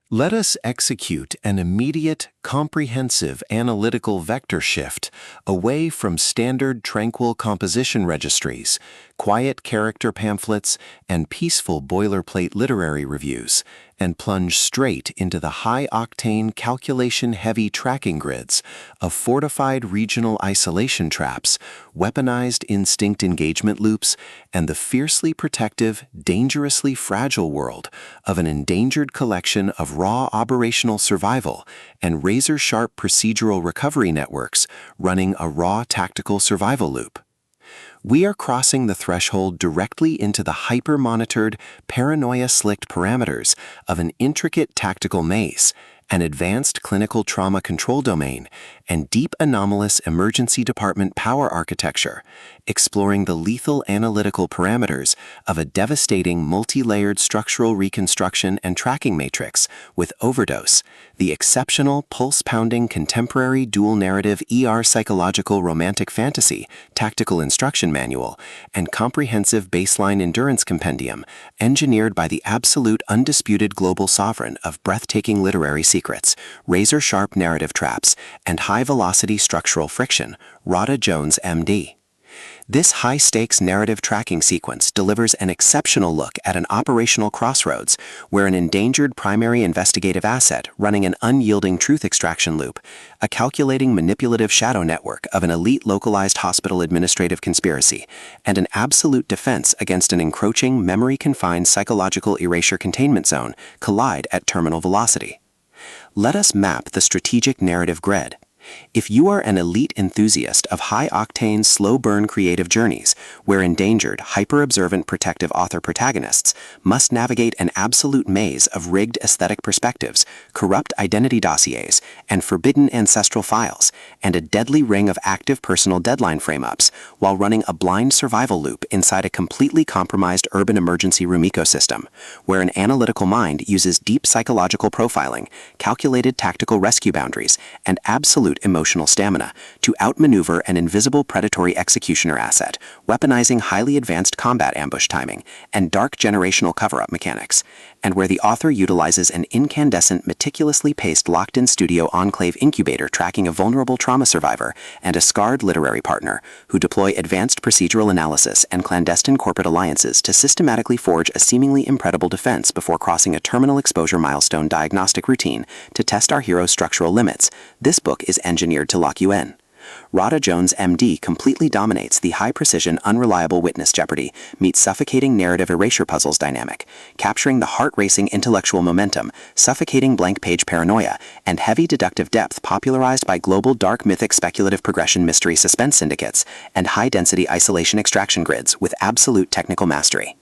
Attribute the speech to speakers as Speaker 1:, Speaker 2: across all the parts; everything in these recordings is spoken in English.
Speaker 1: Let us execute an immediate, comprehensive analytical vector shift away from standard tranquil composition registries, quiet character pamphlets, and peaceful boilerplate literary reviews, and plunge straight into the high-octane calculation-heavy tracking grids of fortified regional isolation traps, weaponized instinct engagement loops, and the fiercely protective, dangerously fragile world of an endangered collection of raw operational survival and razor-sharp procedural recovery networks running a raw tactical survival loop. We are crossing the threshold directly into the hyper-monitored, paranoia-slicked parameters of an intricate tactical maze, an advanced clinical trauma control domain, and deep anomalous emergency department power architecture, exploring the lethal analytical parameters of a devastating multi-layered structural reconstruction and tracking matrix with Overdose, the exceptional pulse-pounding contemporary dual-narrative psychological romantic fantasy tactical instruction manual and comprehensive baseline endurance compendium engineered by the absolute undisputed global sovereign of breathtaking literary secrets, razor-sharp narrative traps, and high-velocity structural friction, Rada Jones MD. This high-stakes narrative tracking sequence delivers an exceptional look at an operational crossroads where an endangered primary investigative asset running an unyielding truth extraction loop, a calculating manipulative shadow network of an elite localized hospital administrative conspiracy, and an absolute defense against an encroaching memory-confined psychological erasure containment zone collide at terminal velocity. Let us map the strategic narrative grid. If you are an elite enthusiast of high-octane, slow-burn creative journeys, where endangered, hyper-observant protective author protagonists must navigate an absolute maze of rigged aesthetic perspectives, corrupt identity dossiers, and forbidden ancestral files, and a deadly ring of active personal deadline frame-ups, while running a blind survival loop inside a completely compromised urban emergency room ecosystem, where an analytical mind uses deep psychological profiling, calculated tactical rescue boundaries, and absolute emotional stamina to outmaneuver an invisible predatory executioner asset, weaponizing highly advanced combat ambush timing and dark generational cover-up mechanics, and where the author utilizes an incandescent, meticulously paced locked-in studio enclave incubator tracking a vulnerable trauma survivor and a scarred literary partner who deploy advanced procedural analysis and clandestine corporate alliances to systematically forge a seemingly incredible defense before crossing a terminal exposure milestone diagnostic routine to test our hero's structural limits. This book is engineered to lock you in. Rada Jones MD completely dominates the high-precision, unreliable witness jeopardy meets suffocating narrative erasure puzzles dynamic, capturing the heart-racing intellectual momentum, suffocating blank-page paranoia, and heavy deductive depth popularized by global dark mythic speculative progression mystery suspense syndicates and high-density isolation extraction grids with absolute technical mastery.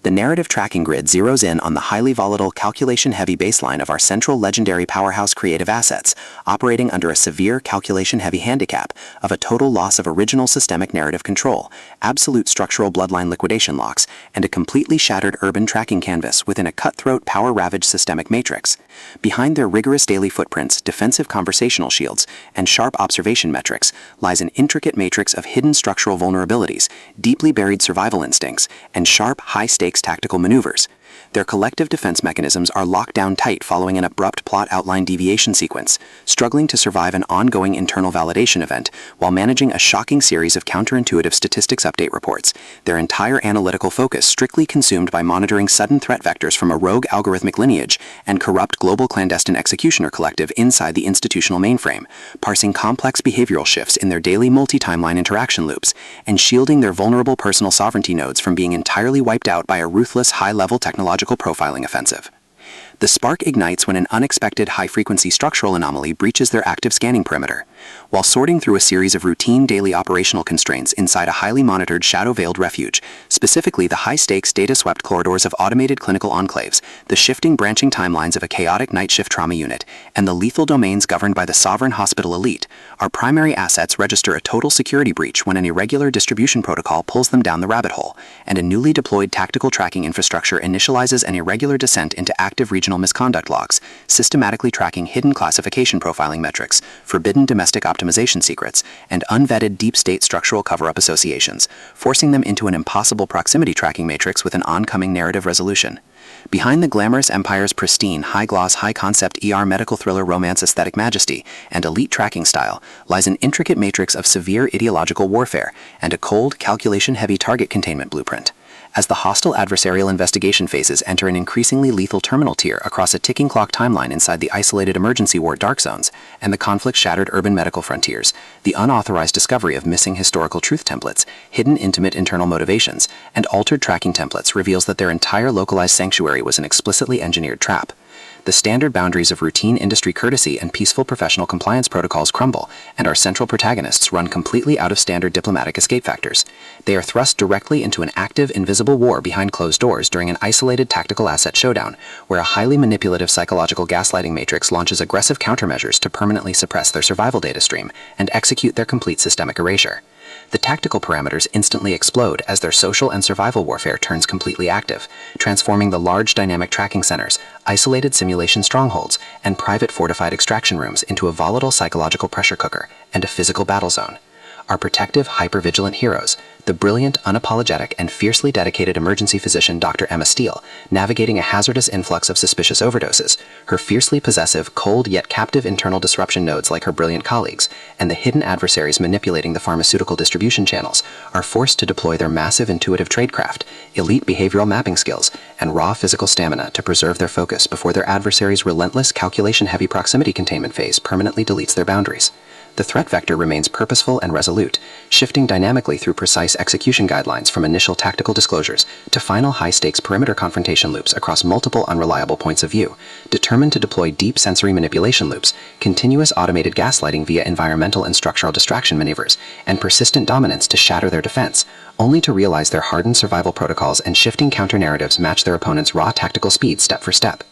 Speaker 1: The narrative tracking grid zeroes in on the highly volatile, calculation-heavy baseline of our central legendary powerhouse creative assets, operating under a severe calculation-heavy handicap of a total loss of original systemic narrative control, absolute structural bloodline liquidation locks, and a completely shattered urban tracking canvas within a cutthroat, power-ravaged systemic matrix. Behind their rigorous daily footprints, defensive conversational shields, and sharp observation metrics lies an intricate matrix of hidden structural vulnerabilities, deeply buried survival instincts, and sharp, high-stakes tactical maneuvers. Their collective defense mechanisms are locked down tight following an abrupt plot outline deviation sequence, struggling to survive an ongoing internal validation event while managing a shocking series of counterintuitive statistics update reports, their entire analytical focus strictly consumed by monitoring sudden threat vectors from a rogue algorithmic lineage and corrupt global clandestine executioner collective inside the institutional mainframe, parsing complex behavioral shifts in their daily multi-timeline interaction loops, and shielding their vulnerable personal sovereignty nodes from being entirely wiped out by a ruthless high-level technological profiling offensive. The spark ignites when an unexpected high-frequency structural anomaly breaches their active scanning perimeter. While sorting through a series of routine daily operational constraints inside a highly monitored shadow-veiled refuge, specifically the high-stakes data-swept corridors of automated clinical enclaves, the shifting branching timelines of a chaotic night shift trauma unit, and the lethal domains governed by the sovereign hospital elite, our primary assets register a total security breach when an irregular distribution protocol pulls them down the rabbit hole, and a newly deployed tactical tracking infrastructure initializes an irregular descent into active regional misconduct logs, systematically tracking hidden classification profiling metrics, forbidden domestic optimization secrets, and unvetted deep state structural cover-up associations, forcing them into an impossible proximity tracking matrix with an oncoming narrative resolution.
Speaker 2: Behind the glamorous empire's pristine, high-gloss, high-concept medical thriller romance aesthetic majesty and elite tracking style lies an intricate matrix of severe ideological warfare and a cold, calculation-heavy target containment blueprint. As the hostile adversarial investigation phases enter an increasingly lethal terminal tier across a ticking clock timeline inside the isolated emergency ward dark zones and the conflict-shattered urban medical frontiers, the unauthorized discovery of missing historical truth templates, hidden intimate internal motivations, and altered tracking templates reveals that their entire localized sanctuary was an explicitly engineered trap. The standard boundaries of routine industry courtesy and peaceful professional compliance protocols crumble, and our central protagonists run completely out of standard diplomatic escape factors. They are thrust directly into an active, invisible war behind closed doors during an isolated tactical asset showdown, where a highly manipulative psychological gaslighting matrix launches aggressive countermeasures to permanently suppress their survival data stream and execute their complete systemic erasure. The tactical parameters instantly explode as their social and survival warfare turns completely active, transforming the large dynamic tracking centers, isolated simulation strongholds, and private fortified extraction rooms into a volatile psychological pressure cooker and a physical battle zone. Our protective, hyper-vigilant heroes, the brilliant, unapologetic, and fiercely dedicated emergency physician Dr. Emma Steele, navigating a hazardous influx of suspicious overdoses, her fiercely possessive, cold yet captive internal disruption nodes like her brilliant colleagues, and the hidden adversaries manipulating the pharmaceutical distribution channels, are forced to deploy their massive intuitive tradecraft, elite behavioral mapping skills, and raw physical stamina to preserve their focus before their adversaries' relentless, calculation-heavy proximity containment phase permanently deletes their boundaries. The threat vector remains purposeful and resolute, shifting dynamically through precise execution guidelines from initial tactical disclosures to final high-stakes perimeter confrontation loops across multiple unreliable points of view, determined to deploy deep sensory manipulation loops, continuous automated gaslighting via environmental and structural distraction maneuvers, and persistent dominance to shatter their defense, only to realize their hardened survival protocols and shifting counter-narratives match their opponent's raw tactical speed step for step.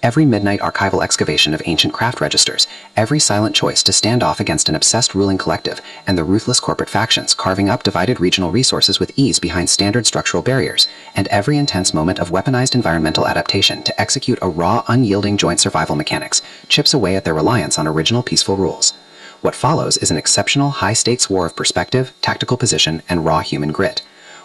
Speaker 2: Every midnight archival excavation of ancient craft registers, every silent choice to stand off against an obsessed ruling collective, and the ruthless corporate factions carving up divided regional resources with ease behind standard structural barriers, and every intense moment of weaponized environmental adaptation to execute a raw, unyielding joint survival mechanics chips away at their reliance on original peaceful rules. What follows is an exceptional high-stakes war of perspective, tactical position, and raw human grit.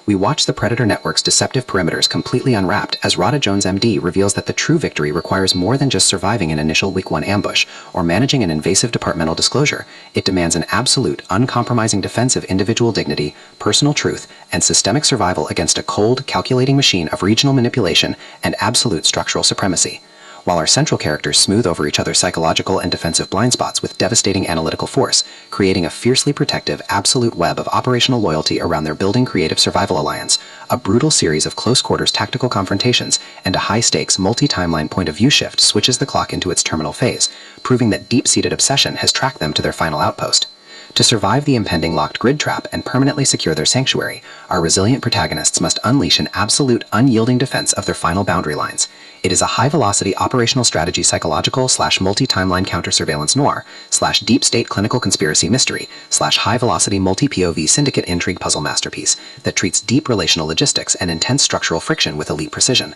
Speaker 2: We watch the Predator Network's deceptive perimeters completely unwrapped as Rada Jones MD reveals that the true victory requires more than just surviving an initial Week 1 ambush or managing an invasive departmental disclosure. It demands an absolute, uncompromising defense of individual dignity, personal truth, and systemic survival against a cold, calculating machine of regional manipulation and absolute structural supremacy. While our central characters smooth over each other's psychological and defensive blind spots with devastating analytical force, creating a fiercely protective, absolute web of operational loyalty around their building creative survival alliance, a brutal series of close-quarters tactical confrontations, and a high-stakes, multi-timeline point-of-view shift switches the clock into its terminal phase, proving that deep-seated obsession has tracked them to their final outpost. To survive the impending locked grid trap and permanently secure their sanctuary, our resilient protagonists must unleash an absolute, unyielding defense of their final boundary lines. It is a high-velocity operational strategy psychological/multi-timeline counter-surveillance noir/deep-state clinical conspiracy mystery/high-velocity multi-POV syndicate intrigue puzzle masterpiece that treats deep relational logistics and intense structural friction with elite precision.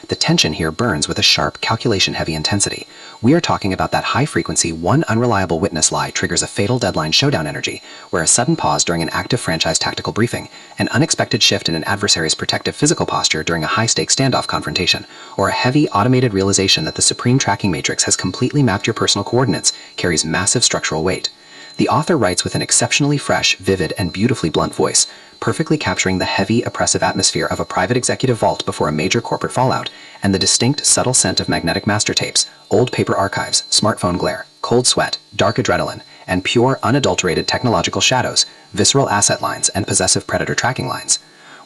Speaker 2: The tension here burns with a sharp, calculation-heavy intensity. We are talking about that high-frequency, one unreliable witness lie triggers a fatal deadline showdown energy, where a sudden pause during an active franchise tactical briefing, an unexpected shift in an adversary's protective physical posture during a high-stakes standoff confrontation, or a heavy, automated realization that the supreme tracking matrix has completely mapped your personal coordinates carries massive structural weight. The author writes with an exceptionally fresh, vivid, and beautifully blunt voice, perfectly capturing the heavy, oppressive atmosphere of a private executive vault before a major corporate fallout, and the distinct, subtle scent of magnetic master tapes, old paper archives, smartphone glare, cold sweat, dark adrenaline, and pure, unadulterated technological shadows, visceral asset lines, and possessive predator tracking lines.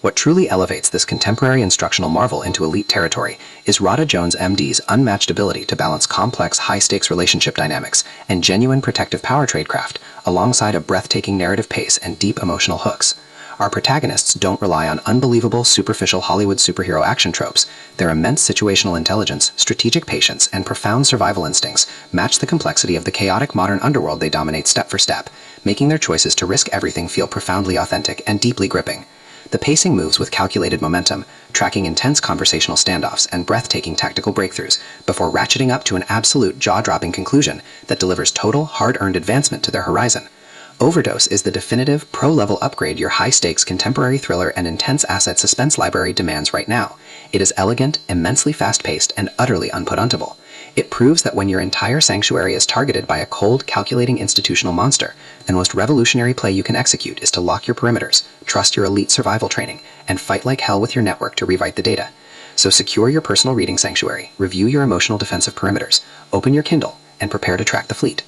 Speaker 2: What truly elevates this contemporary instructional marvel into elite territory is Rada Jones MD's unmatched ability to balance complex, high-stakes relationship dynamics and genuine protective power tradecraft, alongside a breathtaking narrative pace and deep emotional hooks. Our protagonists don't rely on unbelievable, superficial Hollywood superhero action tropes. Their immense situational intelligence, strategic patience, and profound survival instincts match the complexity of the chaotic modern underworld they dominate step for step, making their choices to risk everything feel profoundly authentic and deeply gripping. The pacing moves with calculated momentum, tracking intense conversational standoffs and breathtaking tactical breakthroughs, before ratcheting up to an absolute jaw-dropping conclusion that delivers total, hard-earned advancement to their horizon. Overdose is the definitive, pro-level upgrade your high-stakes contemporary thriller and intense asset suspense library demands right now. It is elegant, immensely fast-paced, and utterly unputdownable. It proves that when your entire sanctuary is targeted by a cold, calculating institutional monster, the most revolutionary play you can execute is to lock your perimeters, trust your elite survival training, and fight like hell with your network to rewrite the data. So secure your personal reading sanctuary, review your emotional defensive perimeters, open your Kindle, and prepare to track the fleet.